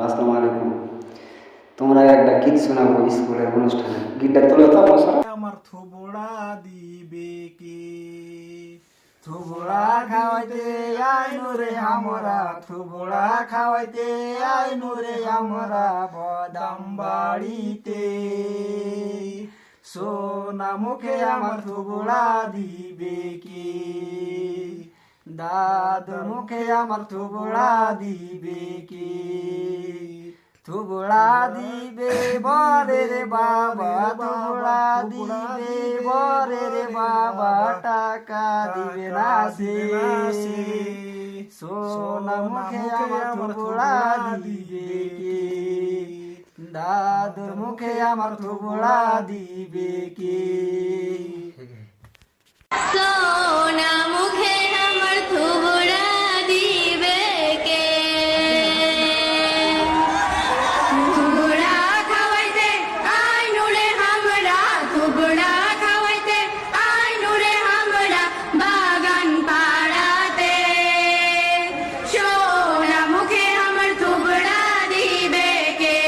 আসসালামু আলাইকুম। তোমরা একটা গীত শোনাবো স্কুলের অনুষ্ঠানে। গীতটা তুলে তো বসো। আমার থুবড়া দিবে কে? থুবড়া খাওয়াইতে আইনু রে আমরা, থুবড়া খাওয়াইতে আইনু রে আমরা বদাম বাড়িতে। সোনা মুখে আমার থুবড়া দিবে কে? দাদুর মুখে আমার থুবড়া দিবে কে? থুবড়া দিবে বরে রে বাবা, থুবড়া দিবে বরে রে বাবা, টাকা দিবে না সে। সোনা মুখে আমার থুবড়া দিবে কে? দাদুর মুখে আমার থুবড়া দিবে কে? সোনা মুখে আমার থুবড়া দিবে কে? থুবড়া খাওয়াইতে আইনু রে আমরা, থুবড়া খাওয়াইতে আইনু রে আমরা বাগান পাড়াতে। সোনা মুখে আমার থুবড়া দিবে কে?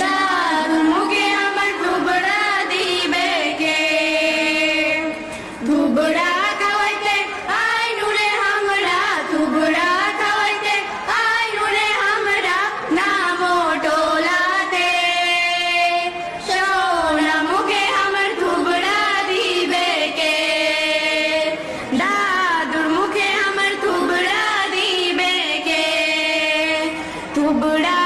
দাদুর মুখে আমার থুবড়া দিবে কে? থুবড়া খাওয়াইতে আইনু রে আমরা, থুবড়া খাওয়াইতে আইনু রে আমরা নামো টোলাতে। সোনা মুখে আমার থুবড়া দিবে কে? দাদুর মুখে আমার থুবড়া দিবে কে? থুবড়া